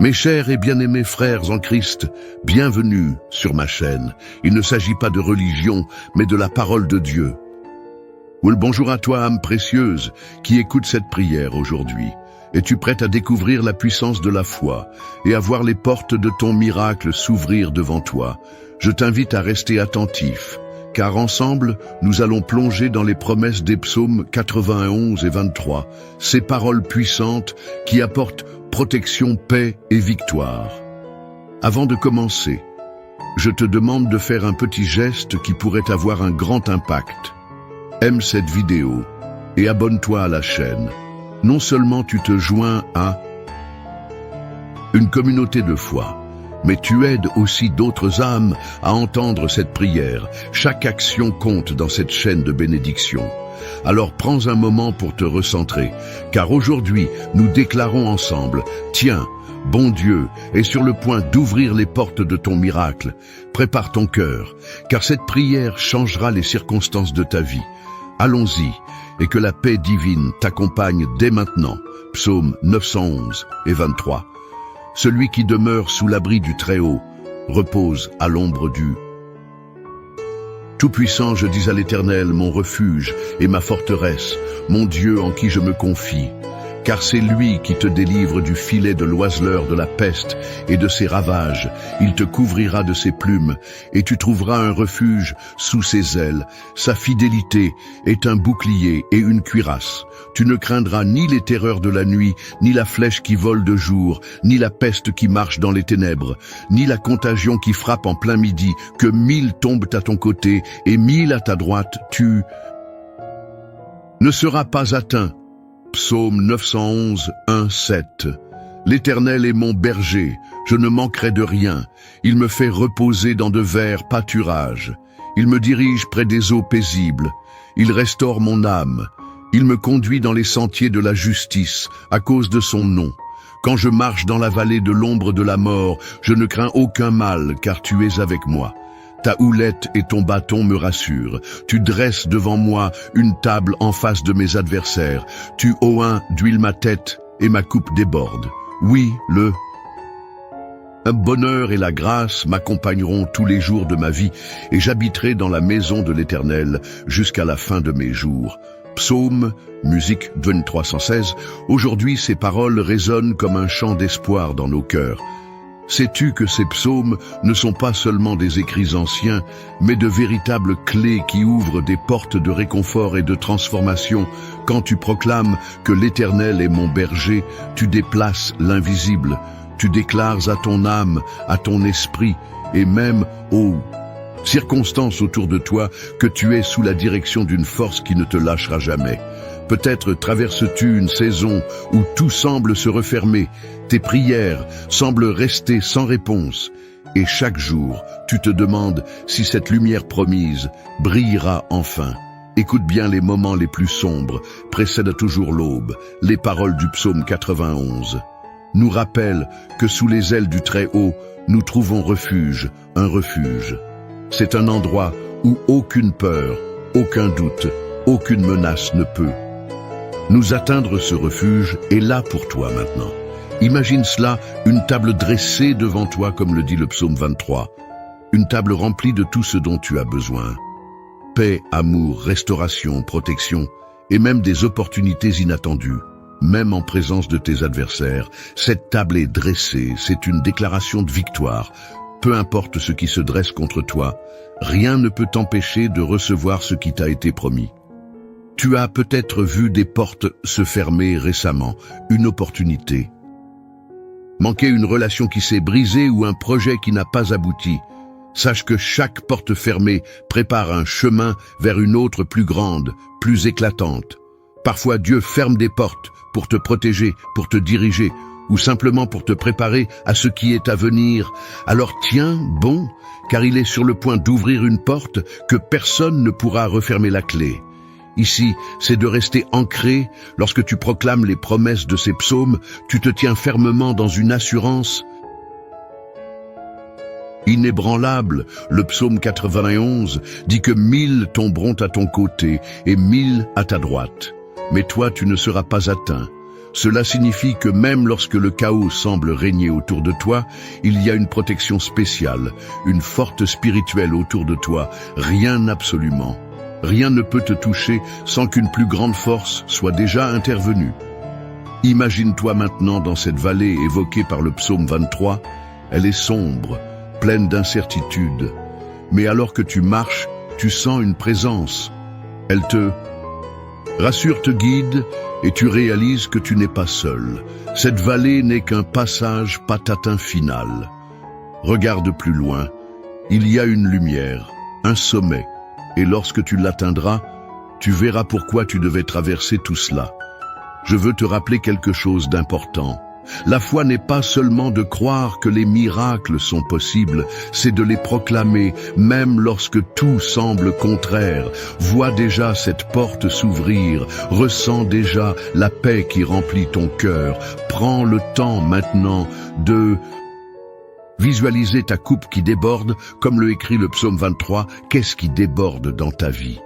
Mes chers et bien-aimés frères en Christ, bienvenue sur ma chaîne. Il ne s'agit pas de religion, mais de la parole de Dieu. Oui, bonjour à toi, âme précieuse, qui écoute cette prière aujourd'hui. Es-tu prête à découvrir la puissance de la foi et à voir les portes de ton miracle s'ouvrir devant toi? Je t'invite à rester attentif, car ensemble, nous allons plonger dans les promesses des psaumes 91 et 23, ces paroles puissantes qui apportent protection, paix et victoire. Avant de commencer, je te demande de faire un petit geste qui pourrait avoir un grand impact. Aime cette vidéo et abonne-toi à la chaîne. Non seulement tu te joins à une communauté de foi, mais tu aides aussi d'autres âmes à entendre cette prière. Chaque action compte dans cette chaîne de bénédiction. Alors prends un moment pour te recentrer, car aujourd'hui, nous déclarons ensemble, tiens, bon Dieu est sur le point d'ouvrir les portes de ton miracle. Prépare ton cœur, car cette prière changera les circonstances de ta vie. Allons-y, et que la paix divine t'accompagne dès maintenant. Psaume 911 et 23. Celui qui demeure sous l'abri du Très-Haut repose à l'ombre du Tout-Puissant. Je dis à l'Éternel, mon refuge et ma forteresse, mon Dieu en qui je me confie. Car c'est lui qui te délivre du filet de l'oiseleur de la peste et de ses ravages. Il te couvrira de ses plumes, et tu trouveras un refuge sous ses ailes. Sa fidélité est un bouclier et une cuirasse. Tu ne craindras ni les terreurs de la nuit, ni la flèche qui vole de jour, ni la peste qui marche dans les ténèbres, ni la contagion qui frappe en plein midi. Que 1000 tombent à ton côté et 1000 à ta droite, tu ne seras pas atteint. Psaume 911, 1, 7. L'Éternel est mon berger, je ne manquerai de rien. Il me fait reposer dans de verts pâturages. Il me dirige près des eaux paisibles. Il restaure mon âme. Il me conduit dans les sentiers de la justice, à cause de son nom. Quand je marche dans la vallée de l'ombre de la mort, je ne crains aucun mal, car tu es avec moi. Ta houlette et ton bâton me rassurent. Tu dresses devant moi une table en face de mes adversaires. Tu oins d'huile ma tête et ma coupe déborde. Oui, le bonheur et la grâce m'accompagneront tous les jours de ma vie et j'habiterai dans la maison de l'Éternel jusqu'à la fin de mes jours. Psaume, musique 2316. Aujourd'hui, ces paroles résonnent comme un chant d'espoir dans nos cœurs. Sais-tu que ces psaumes ne sont pas seulement des écrits anciens, mais de véritables clés qui ouvrent des portes de réconfort et de transformation? Quand tu proclames que l'Éternel est mon berger, tu déplaces l'invisible. Tu déclares à ton âme, à ton esprit et même aux circonstances autour de toi que tu es sous la direction d'une force qui ne te lâchera jamais. Peut-être traverses-tu une saison où tout semble se refermer, tes prières semblent rester sans réponse, et chaque jour, tu te demandes si cette lumière promise brillera enfin. Écoute bien, les moments les plus sombres précèdent toujours l'aube. Les paroles du psaume 91 nous rappellent que sous les ailes du Très-Haut, nous trouvons refuge, un refuge. C'est un endroit où aucune peur, aucun doute, aucune menace ne peut nous atteindre. Ce refuge est là pour toi maintenant. Imagine cela, une table dressée devant toi comme le dit le psaume 23. Une table remplie de tout ce dont tu as besoin. Paix, amour, restauration, protection et même des opportunités inattendues. Même en présence de tes adversaires, cette table est dressée, c'est une déclaration de victoire. Peu importe ce qui se dresse contre toi, rien ne peut t'empêcher de recevoir ce qui t'a été promis. Tu as peut-être vu des portes se fermer récemment, une opportunité. Manquer une relation qui s'est brisée ou un projet qui n'a pas abouti. Sache que chaque porte fermée prépare un chemin vers une autre plus grande, plus éclatante. Parfois Dieu ferme des portes pour te protéger, pour te diriger, ou simplement pour te préparer à ce qui est à venir. Alors tiens bon, car il est sur le point d'ouvrir une porte que personne ne pourra refermer la clé. Ici, c'est de rester ancré. Lorsque tu proclames les promesses de ces psaumes, tu te tiens fermement dans une assurance inébranlable. Le psaume 91 dit que 1000 tomberont à ton côté et 1000 à ta droite. Mais toi, tu ne seras pas atteint. Cela signifie que même lorsque le chaos semble régner autour de toi, il y a une protection spéciale, une force spirituelle autour de toi. Rien absolument. Rien ne peut te toucher sans qu'une plus grande force soit déjà intervenue. Imagine-toi maintenant dans cette vallée évoquée par le psaume 23. Elle est sombre, pleine d'incertitudes. Mais alors que tu marches, tu sens une présence. Elle te rassure, te guide, et tu réalises que tu n'es pas seul. Cette vallée n'est qu'un passage patatin final. Regarde plus loin. Il y a une lumière, un sommet, et lorsque tu l'atteindras, tu verras pourquoi tu devais traverser tout cela. Je veux te rappeler quelque chose d'important. La foi n'est pas seulement de croire que les miracles sont possibles, c'est de les proclamer, même lorsque tout semble contraire. Vois déjà cette porte s'ouvrir, ressens déjà la paix qui remplit ton cœur. Prends le temps maintenant de visualiser ta coupe qui déborde, comme le écrit le psaume 23, qu'est-ce qui déborde dans ta vie ?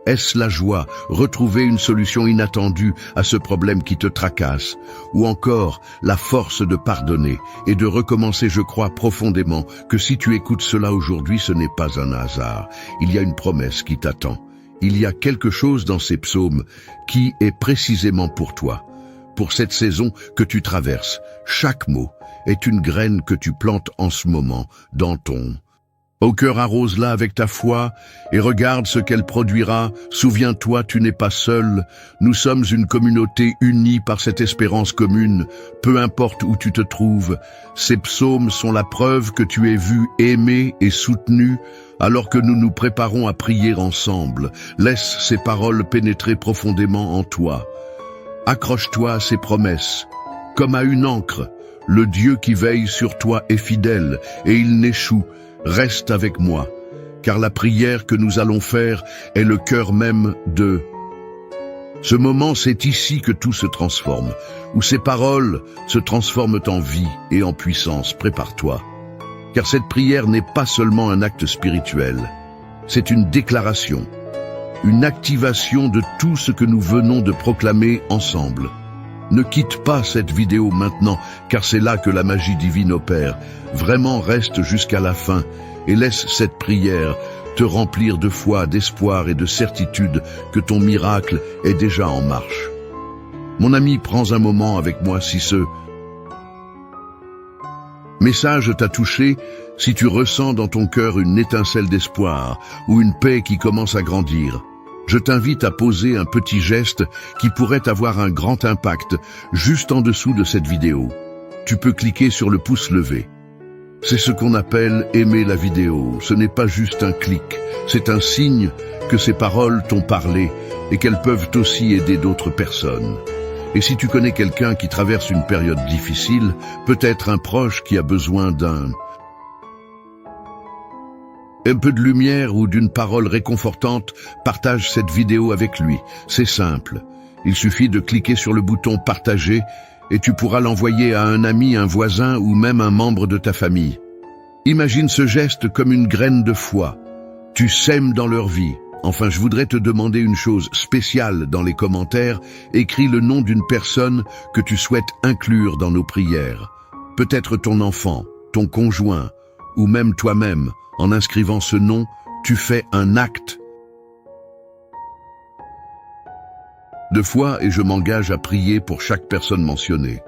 Est-ce la joie, retrouver une solution inattendue à ce problème qui te tracasse, ou encore la force de pardonner et de recommencer? Je crois profondément que si tu écoutes cela aujourd'hui, ce n'est pas un hasard. Il y a une promesse qui t'attend. Il y a quelque chose dans ces psaumes qui est précisément pour toi, pour cette saison que tu traverses. Chaque mot est une graine que tu plantes en ce moment dans ton au cœur. Arrose-la avec ta foi et regarde ce qu'elle produira. Souviens-toi, tu n'es pas seul. Nous sommes une communauté unie par cette espérance commune. Peu importe où tu te trouves, ces psaumes sont la preuve que tu es vu, aimé et soutenu. Alors que nous nous préparons à prier ensemble, laisse ces paroles pénétrer profondément en toi. Accroche-toi à ces promesses, comme à une ancre. Le Dieu qui veille sur toi est fidèle et il n'échoue. Reste avec moi, car la prière que nous allons faire est le cœur même de ce moment. C'est ici que tout se transforme, où ces paroles se transforment en vie et en puissance. Prépare-toi, car cette prière n'est pas seulement un acte spirituel, c'est une déclaration, une activation de tout ce que nous venons de proclamer ensemble. Ne quitte pas cette vidéo maintenant, car c'est là que la magie divine opère. Vraiment, reste jusqu'à la fin et laisse cette prière te remplir de foi, d'espoir et de certitude que ton miracle est déjà en marche. Mon ami, prends un moment avec moi si ce message t'a touché, si tu ressens dans ton cœur une étincelle d'espoir ou une paix qui commence à grandir. Je t'invite à poser un petit geste qui pourrait avoir un grand impact juste en dessous de cette vidéo. Tu peux cliquer sur le pouce levé. C'est ce qu'on appelle aimer la vidéo. Ce n'est pas juste un clic, c'est un signe que ces paroles t'ont parlé et qu'elles peuvent aussi aider d'autres personnes. Et si tu connais quelqu'un qui traverse une période difficile, peut-être un proche qui a besoin d'un peu de lumière ou d'une parole réconfortante, partage cette vidéo avec lui. C'est simple. Il suffit de cliquer sur le bouton « Partager » et tu pourras l'envoyer à un ami, un voisin ou même un membre de ta famille. Imagine ce geste comme une graine de foi. Tu sèmes dans leur vie. Enfin, je voudrais te demander une chose spéciale dans les commentaires. Écris le nom d'une personne que tu souhaites inclure dans nos prières. Peut-être ton enfant, ton conjoint ou même toi-même. En inscrivant ce nom, tu fais un acte de foi et je m'engage à prier pour chaque personne mentionnée.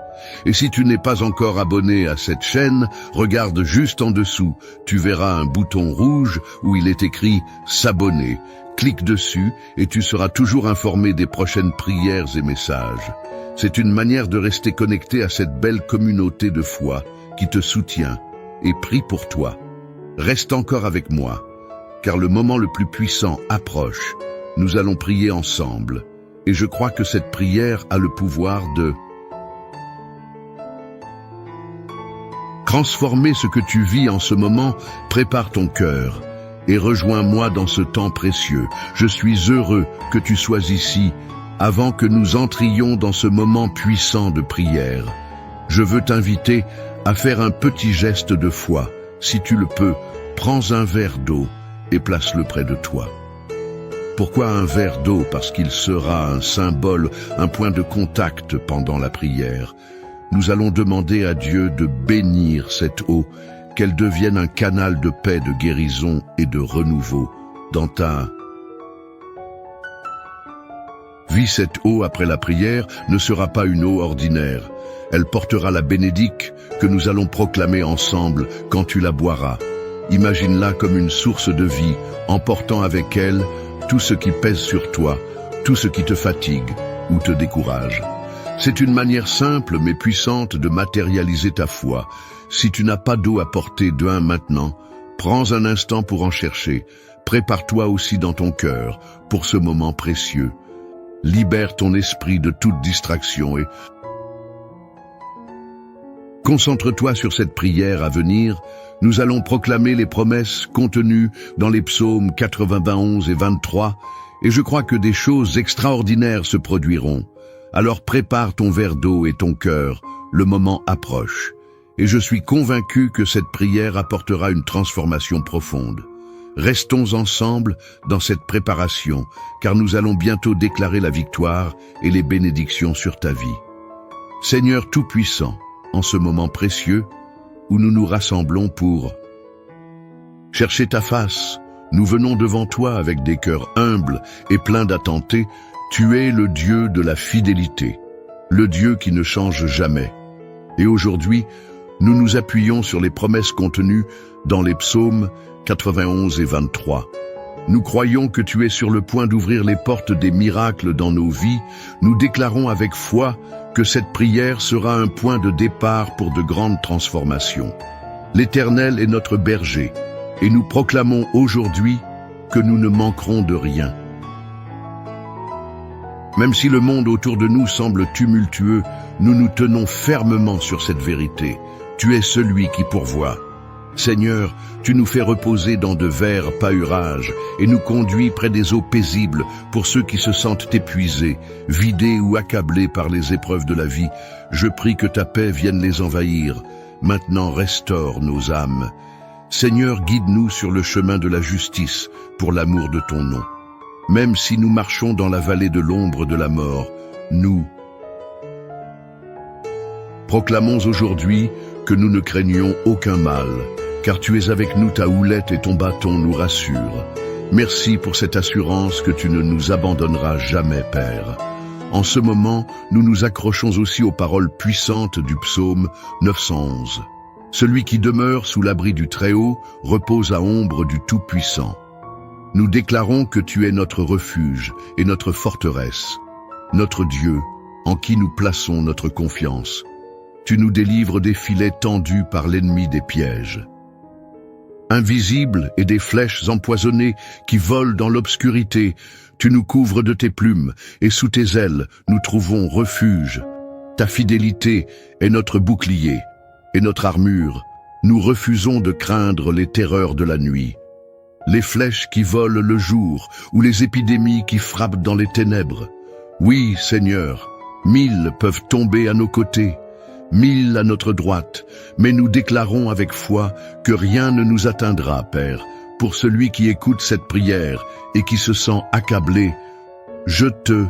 Et si tu n'es pas encore abonné à cette chaîne, regarde juste en dessous. Tu verras un bouton rouge où il est écrit « S'abonner ». Clique dessus et tu seras toujours informé des prochaines prières et messages. C'est une manière de rester connecté à cette belle communauté de foi qui te soutient et prie pour toi. Reste encore avec moi, car le moment le plus puissant approche. Nous allons prier ensemble, et je crois que cette prière a le pouvoir de transformer ce que tu vis en ce moment. Prépare ton cœur et rejoins-moi dans ce temps précieux. Je suis heureux que tu sois ici avant que nous entrions dans ce moment puissant de prière. Je veux t'inviter à faire un petit geste de foi. Si tu le peux, prends un verre d'eau et place-le près de toi. Pourquoi un verre d'eau? Parce qu'il sera un symbole, un point de contact pendant la prière. Nous allons demander à Dieu de bénir cette eau, qu'elle devienne un canal de paix, de guérison et de renouveau dans ta vie. Cette eau après la prière ne sera pas une eau ordinaire. Elle portera la bénédiction que nous allons proclamer ensemble quand tu la boiras. Imagine-la comme une source de vie, emportant avec elle tout ce qui pèse sur toi, tout ce qui te fatigue ou te décourage. C'est une manière simple mais puissante de matérialiser ta foi. Si tu n'as pas d'eau à porter maintenant, prends un instant pour en chercher. Prépare-toi aussi dans ton cœur pour ce moment précieux. Libère ton esprit de toute distraction et concentre-toi sur cette prière à venir. Nous allons proclamer les promesses contenues dans les psaumes 91 et 23, et je crois que des choses extraordinaires se produiront. Alors prépare ton verre d'eau et ton cœur, le moment approche. Et je suis convaincu que cette prière apportera une transformation profonde. Restons ensemble dans cette préparation, car nous allons bientôt déclarer la victoire et les bénédictions sur ta vie. Seigneur Tout-Puissant, en ce moment précieux, où nous nous rassemblons pour chercher ta face, nous venons devant toi avec des cœurs humbles et pleins d'attenté. Tu es le Dieu de la fidélité, le Dieu qui ne change jamais. Et aujourd'hui, nous nous appuyons sur les promesses contenues dans les psaumes 91 et 23. Nous croyons que tu es sur le point d'ouvrir les portes des miracles dans nos vies. Nous déclarons avec foi que cette prière sera un point de départ pour de grandes transformations. L'Éternel est notre berger, et nous proclamons aujourd'hui que nous ne manquerons de rien. Même si le monde autour de nous semble tumultueux, nous nous tenons fermement sur cette vérité. Tu es celui qui pourvoit. Seigneur, tu nous fais reposer dans de verts pâturages et nous conduis près des eaux paisibles pour ceux qui se sentent épuisés, vidés ou accablés par les épreuves de la vie. Je prie que ta paix vienne les envahir. Maintenant, restaure nos âmes. Seigneur, guide-nous sur le chemin de la justice pour l'amour de ton nom. Même si nous marchons dans la vallée de l'ombre de la mort, nous proclamons aujourd'hui que nous ne craignons aucun mal, car tu es avec nous, ta houlette et ton bâton nous rassurent. Merci pour cette assurance que tu ne nous abandonneras jamais, Père. En ce moment, nous nous accrochons aussi aux paroles puissantes du psaume 911. Celui qui demeure sous l'abri du Très-Haut repose à ombre du Tout-Puissant. Nous déclarons que tu es notre refuge et notre forteresse, notre Dieu, en qui nous plaçons notre confiance. Tu nous délivres des filets tendus par l'ennemi, des pièges invisibles et des flèches empoisonnées qui volent dans l'obscurité. Tu nous couvres de tes plumes et sous tes ailes nous trouvons refuge. Ta fidélité est notre bouclier et notre armure. Nous refusons de craindre les terreurs de la nuit, les flèches qui volent le jour ou les épidémies qui frappent dans les ténèbres. Oui, Seigneur, 1000 peuvent tomber à nos côtés, 1000 à notre droite, mais nous déclarons avec foi que rien ne nous atteindra, Père. Pour celui qui écoute cette prière et qui se sent accablé, je te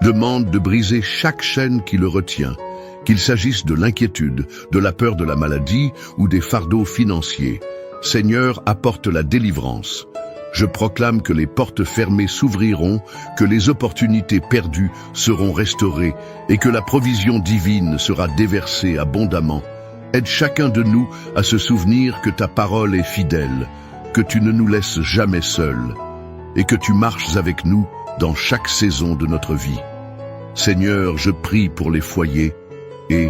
demande de briser chaque chaîne qui le retient, qu'il s'agisse de l'inquiétude, de la peur de la maladie ou des fardeaux financiers. Seigneur, apporte la délivrance. Je proclame que les portes fermées s'ouvriront, que les opportunités perdues seront restaurées et que la provision divine sera déversée abondamment. Aide chacun de nous à se souvenir que ta parole est fidèle, que tu ne nous laisses jamais seuls et que tu marches avec nous dans chaque saison de notre vie. Seigneur, je prie pour les foyers et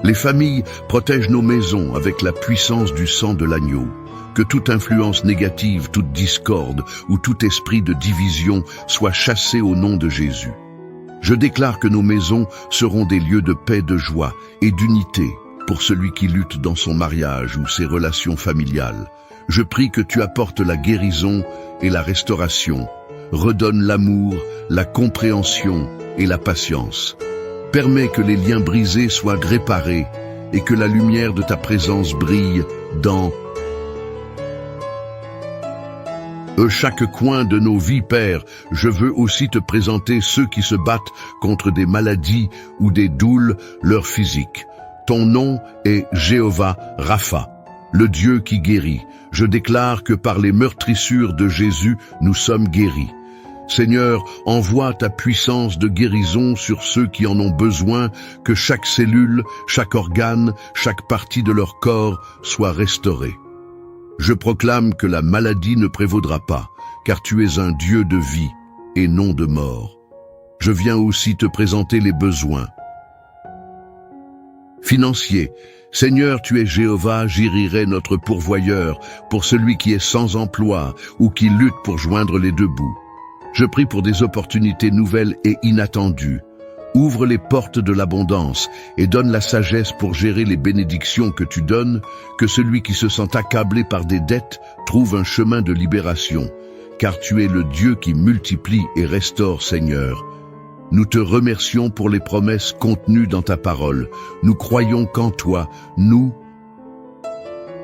les familles. Protège nos maisons avec la puissance du sang de l'agneau. Que toute influence négative, toute discorde ou tout esprit de division soit chassé au nom de Jésus. Je déclare que nos maisons seront des lieux de paix, de joie et d'unité pour celui qui lutte dans son mariage ou ses relations familiales. Je prie que tu apportes la guérison et la restauration. Redonne l'amour, la compréhension et la patience. Permets que les liens brisés soient réparés et que la lumière de ta présence brille dans Chaque coin de nos vies, Père, je veux aussi te présenter ceux qui se battent contre des maladies ou des douleurs physiques. Ton nom est Jéhovah Rapha, le Dieu qui guérit. Je déclare que par les meurtrissures de Jésus, nous sommes guéris. Seigneur, envoie ta puissance de guérison sur ceux qui en ont besoin, que chaque cellule, chaque organe, chaque partie de leur corps soit restaurée. Je proclame que la maladie ne prévaudra pas, car tu es un Dieu de vie et non de mort. Je viens aussi te présenter les besoins financiers. Seigneur, tu es Jéhovah Jireh, notre pourvoyeur, pour celui qui est sans emploi ou qui lutte pour joindre les deux bouts. Je prie pour des opportunités nouvelles et inattendues. Ouvre les portes de l'abondance et donne la sagesse pour gérer les bénédictions que tu donnes, que celui qui se sent accablé par des dettes trouve un chemin de libération, car tu es le Dieu qui multiplie et restaure, Seigneur. Nous te remercions pour les promesses contenues dans ta parole. Nous croyons qu'en toi, nous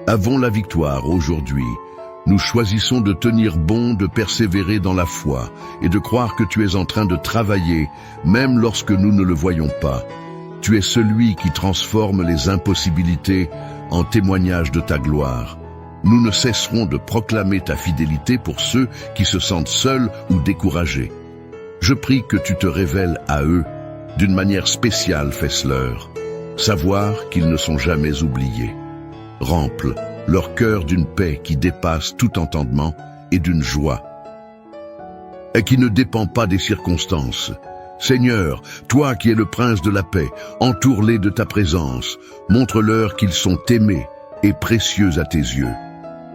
avons la victoire aujourd'hui. Nous choisissons de tenir bon, de persévérer dans la foi et de croire que tu es en train de travailler, même lorsque nous ne le voyons pas. Tu es celui qui transforme les impossibilités en témoignage de ta gloire. Nous ne cesserons de proclamer ta fidélité pour ceux qui se sentent seuls ou découragés. Je prie que tu te révèles à eux d'une manière spéciale, fais-leur savoir qu'ils ne sont jamais oubliés. Remplis leur cœur d'une paix qui dépasse tout entendement et d'une joie et qui ne dépend pas des circonstances. Seigneur, toi qui es le prince de la paix, entoure-les de ta présence, montre-leur qu'ils sont aimés et précieux à tes yeux.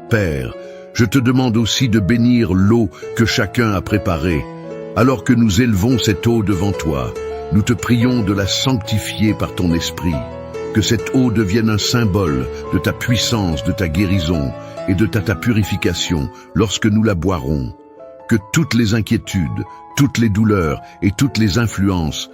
Père, je te demande aussi de bénir l'eau que chacun a préparée. Alors que nous élevons cette eau devant toi, nous te prions de la sanctifier par ton esprit. Que cette eau devienne un symbole de ta puissance, de ta guérison et de ta purification lorsque nous la boirons. Que toutes les inquiétudes, toutes les douleurs et toutes les influences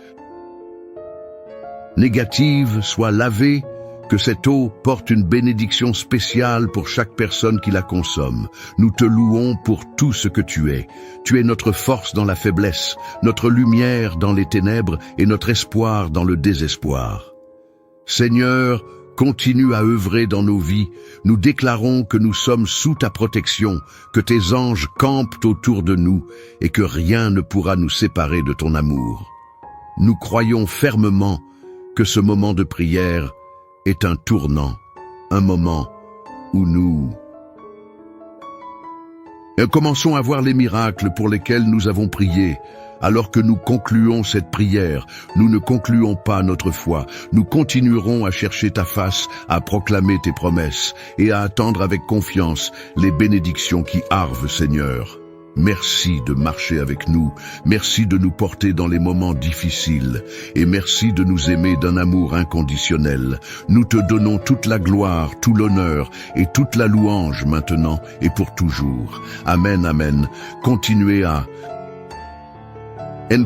négatives soient lavées, que cette eau porte une bénédiction spéciale pour chaque personne qui la consomme. Nous te louons pour tout ce que tu es. Tu es notre force dans la faiblesse, notre lumière dans les ténèbres et notre espoir dans le désespoir. Seigneur, continue à œuvrer dans nos vies. Nous déclarons que nous sommes sous ta protection, que tes anges campent autour de nous et que rien ne pourra nous séparer de ton amour. Nous croyons fermement que ce moment de prière est un tournant, un moment où nous commençons à voir les miracles pour lesquels nous avons prié. Alors que nous concluons cette prière, nous ne concluons pas notre foi. Nous continuerons à chercher ta face, à proclamer tes promesses et à attendre avec confiance les bénédictions qui arrivent, Seigneur. Merci de marcher avec nous, merci de nous porter dans les moments difficiles et merci de nous aimer d'un amour inconditionnel. Nous te donnons toute la gloire, tout l'honneur et toute la louange maintenant et pour toujours. Amen, amen. Continuez à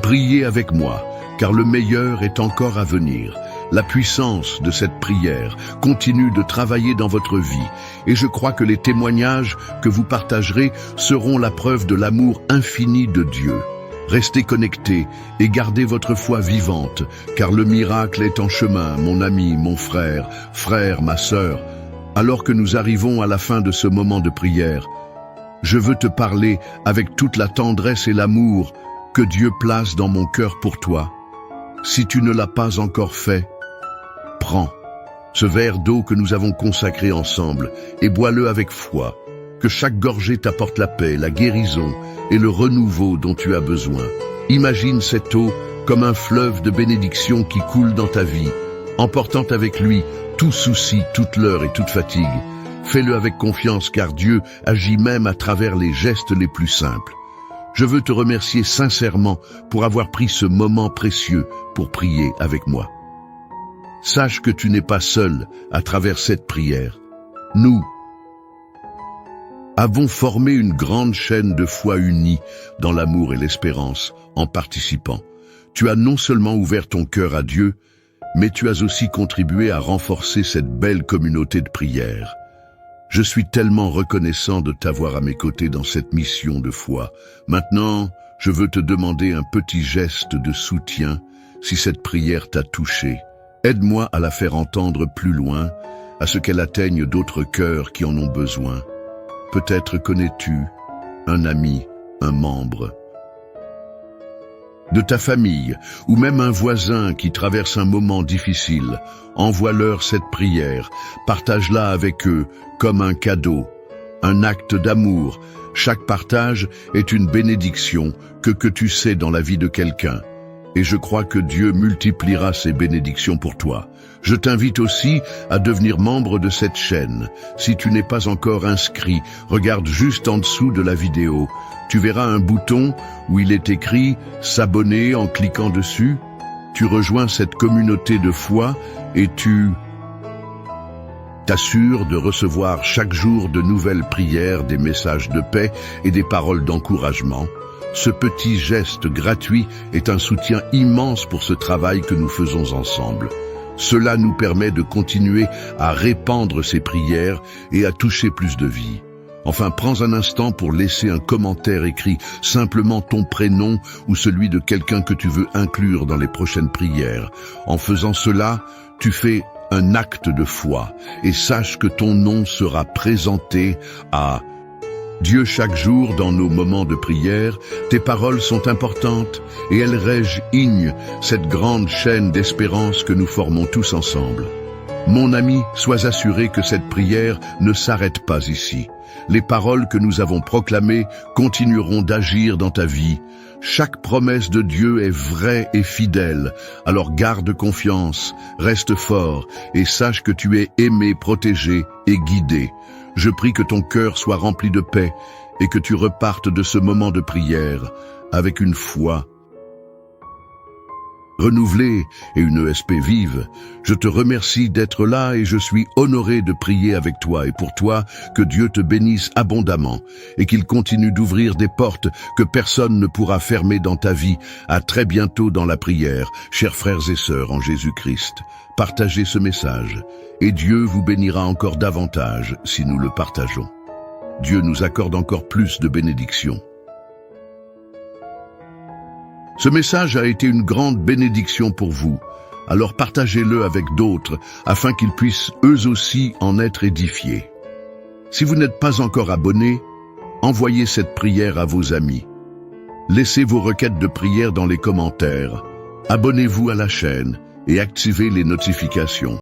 prier avec moi, car le meilleur est encore à venir. La puissance de cette prière continue de travailler dans votre vie et je crois que les témoignages que vous partagerez seront la preuve de l'amour infini de Dieu. Restez connectés et gardez votre foi vivante, car le miracle est en chemin, mon ami, mon frère, ma sœur. Alors que nous arrivons à la fin de ce moment de prière, je veux te parler avec toute la tendresse et l'amour que Dieu place dans mon cœur pour toi. Si tu ne l'as pas encore fait, prends ce verre d'eau que nous avons consacré ensemble et bois-le avec foi. Que chaque gorgée t'apporte la paix, la guérison et le renouveau dont tu as besoin. Imagine cette eau comme un fleuve de bénédiction qui coule dans ta vie, emportant avec lui tout souci, toute leurre et toute fatigue. Fais-le avec confiance car Dieu agit même à travers les gestes les plus simples. Je veux te remercier sincèrement pour avoir pris ce moment précieux pour prier avec moi. Sache que tu n'es pas seul à travers cette prière. Nous avons formé une grande chaîne de foi unie dans l'amour et l'espérance en participant. Tu as non seulement ouvert ton cœur à Dieu, mais tu as aussi contribué à renforcer cette belle communauté de prière. Je suis tellement reconnaissant de t'avoir à mes côtés dans cette mission de foi. Maintenant, je veux te demander un petit geste de soutien si cette prière t'a touché. Aide-moi à la faire entendre plus loin, à ce qu'elle atteigne d'autres cœurs qui en ont besoin. Peut-être connais-tu un ami, un membre de ta famille, ou même un voisin qui traverse un moment difficile. Envoie-leur cette prière, partage-la avec eux comme un cadeau, un acte d'amour. Chaque partage est une bénédiction que tu sais dans la vie de quelqu'un. Et je crois que Dieu multipliera ces bénédictions pour toi. Je t'invite aussi à devenir membre de cette chaîne. Si tu n'es pas encore inscrit, regarde juste en dessous de la vidéo. Tu verras un bouton où il est écrit « S'abonner » en cliquant dessus. Tu rejoins cette communauté de foi et tu t'assures de recevoir chaque jour de nouvelles prières, des messages de paix et des paroles d'encouragement. Ce petit geste gratuit est un soutien immense pour ce travail que nous faisons ensemble. Cela nous permet de continuer à répandre ces prières et à toucher plus de vies. Enfin, prends un instant pour laisser un commentaire écrit, simplement ton prénom ou celui de quelqu'un que tu veux inclure dans les prochaines prières. En faisant cela, tu fais un acte de foi et sache que ton nom sera présenté à Dieu chaque jour dans nos moments de prière. Tes paroles sont importantes et elles rejoignent cette grande chaîne d'espérance que nous formons tous ensemble. Mon ami, sois assuré que cette prière ne s'arrête pas ici. Les paroles que nous avons proclamées continueront d'agir dans ta vie. Chaque promesse de Dieu est vraie et fidèle. Alors garde confiance, reste fort et sache que tu es aimé, protégé et guidé. Je prie que ton cœur soit rempli de paix et que tu repartes de ce moment de prière avec une foi renouvelée et une ESP vive. Je te remercie d'être là et je suis honoré de prier avec toi et pour toi. Que Dieu te bénisse abondamment et qu'il continue d'ouvrir des portes que personne ne pourra fermer dans ta vie. À très bientôt dans la prière, chers frères et sœurs en Jésus-Christ. Partagez ce message et Dieu vous bénira encore davantage si nous le partageons. Dieu nous accorde encore plus de bénédictions. Ce message a été une grande bénédiction pour vous, alors partagez-le avec d'autres afin qu'ils puissent eux aussi en être édifiés. Si vous n'êtes pas encore abonné, envoyez cette prière à vos amis. Laissez vos requêtes de prière dans les commentaires. Abonnez-vous à la chaîne et activez les notifications.